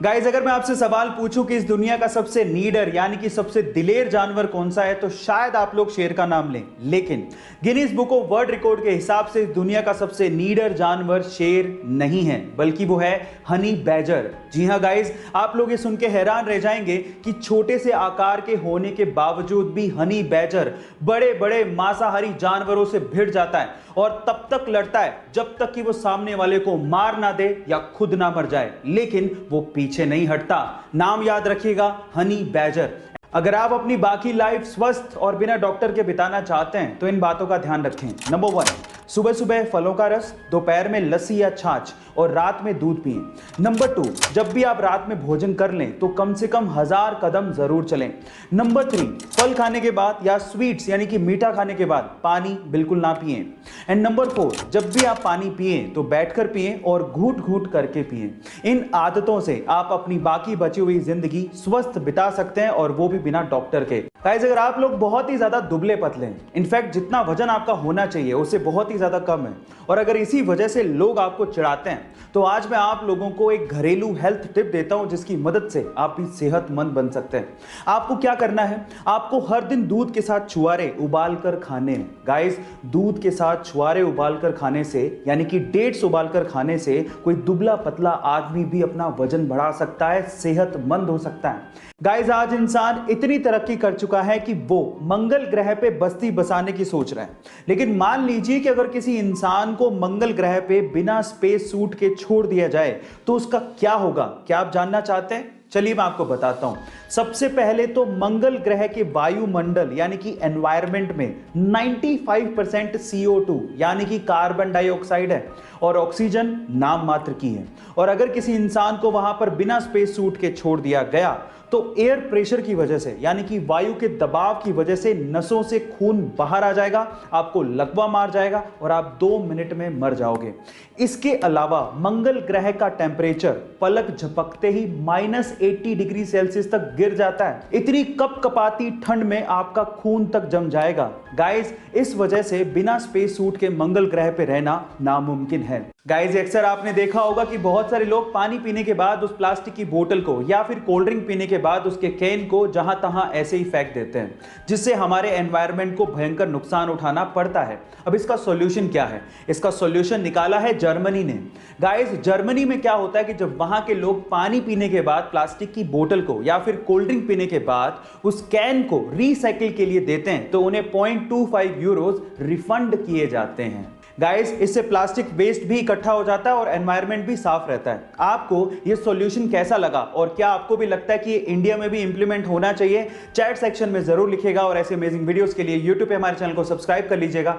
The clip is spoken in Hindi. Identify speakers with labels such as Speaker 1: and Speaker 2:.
Speaker 1: गाइज अगर मैं आपसे सवाल पूछूं कि इस दुनिया का सबसे नीडर यानी कि सबसे दिलेर जानवर कौन सा है तो शायद आप लोग शेर का नाम लें, लेकिन Guinness book of world record के हिसाब से इस दुनिया का सबसे नीडर जानवर शेर नहीं है, बल्कि वो है हनी बैजर। जी हां गाइज, आप लोग ये सुन के हैरान रह जाएंगे कि छोटे से आकार के होने के बावजूद भी हनी बैजर बड़े बड़े मांसाहारी जानवरों से भिड़ जाता है और तब तक लड़ता है जब तक कि वो सामने वाले को मार ना दे या खुद ना मर जाए, लेकिन वो पीछे नहीं हटता। नाम याद रखिएगा, हनी बैजर। अगर आप अपनी बाकी लाइफ स्वस्थ और बिना डॉक्टर के बिताना चाहते हैं तो इन बातों का ध्यान रखें। नंबर 1, सुबह सुबह फलों का रस, दोपहर में लस्सी या छाछ और रात में दूध पिएं। नंबर 2, जब भी आप रात में भोजन कर लें तो कम से कम 1000 कदम जरूर चलें। नंबर 3, फल खाने के बाद या स्वीट्स यानी कि मीठा खाने के बाद पानी बिल्कुल ना पिएं। एंड नंबर 4, जब भी आप पानी पिएं तो बैठकर पिएं और घूट घूट करके पिएं। इन आदतों से आप अपनी बाकी बची हुई जिंदगी स्वस्थ बिता सकते हैं और वो भी बिना डॉक्टर के। गाइस अगर आप लोग बहुत ही ज्यादा दुबले पतले हैं, इनफैक्ट जितना वजन आपका होना चाहिए उससे बहुत ही ज्यादा कम है, और अगर इसी वजह से लोग आपको चिढ़ाते हैं, तो आज मैं आप लोगों को एक घरेलू हेल्थ टिप देता हूं जिसकी मदद से आप भी सेहतमंद बन सकते हैं। आपको क्या करना है, आपको हर दिन दूध के साथ छुआरे उबाल कर खाने हैं। गाइस दूध के साथ छुआरे उबाल कर खाने से यानी कि डेट्स उबाल कर खाने से कोई दुबला पतला आदमी भी अपना वजन बढ़ा सकता है, सेहतमंद हो सकता है। गाइस आज इंसान इतनी तरक्की कर चुका है कि वो मंगल ग्रह पे बस्ती बसाने की सोच रहा है, लेकिन मान लीजिए कि अगर किसी इंसान को मंगल ग्रह पे बिना स्पेस सूट के छोड़ दिया जाए तो उसका क्या होगा। क्या आप जानना चाहते हैं? चलिए मैं आपको बताता हूं। सबसे पहले तो मंगल ग्रह के वायुमंडल यानी कि एनवायरनमेंट में 95% CO2 यानी कि कार्बन डाइऑक्साइड है और ऑक्सीजन नाम मात्र की है। और अगर किसी इंसान को वहां पर बिना स्पेस सूट के छोड़ दिया गया तो एयर प्रेशर की वजह से यानी कि वायु के दबाव की वजह से नसों से खून बाहर आ जाएगा, आपको लकवा मार जाएगा और आप 2 मिनट में मर जाओगे। इसके अलावा मंगल ग्रह का टेम्परेचर पलक झपकते ही -80 डिग्री सेल्सियस तक गिर जाता है। इतनी कपकपाती ठंड में आपका खून तक जम जाएगा। गाइस इस वजह से बिना स्पेस सूट के मंगल ग्रह पे रहना नामुमकिन है। गाइस अक्सर आपने देखा होगा कि बहुत सारे लोग पानी पीने के बाद उस प्लास्टिक की बोतल को या फिर कोल्ड ड्रिंक पीने के बाद उसके कैन को जहां तहां ऐसे ही फेंक देते हैं, जिससे हमारे एनवायरनमेंट को भयंकर नुकसान उठाना पड़ता है। अब इसका सॉल्यूशन क्या है? इसका सॉल्यूशन निकाला है जर्मनी ने। गाइस जर्मनी में क्या होता है कि जब वहां के लोग पानी पीने के बाद प्लास्टिक की बोतल को या फिर कोल्ड ड्रिंक पीने के बाद उस कैन को रीसाइकिल के लिए देते हैं तो उन्हें 0.25 यूरोज रिफंड किए जाते हैं। गाइस इससे प्लास्टिक वेस्ट भी इकट्ठा हो जाता है और एनवायरनमेंट भी साफ रहता है। आपको ये सॉल्यूशन कैसा लगा और क्या आपको भी लगता है कि ये इंडिया में भी इंप्लीमेंट होना चाहिए? चैट सेक्शन में जरूर लिखिएगा और ऐसे अमेजिंग वीडियोस के लिए यूट्यूब पे हमारे चैनल को सब्सक्राइब कर लीजिएगा।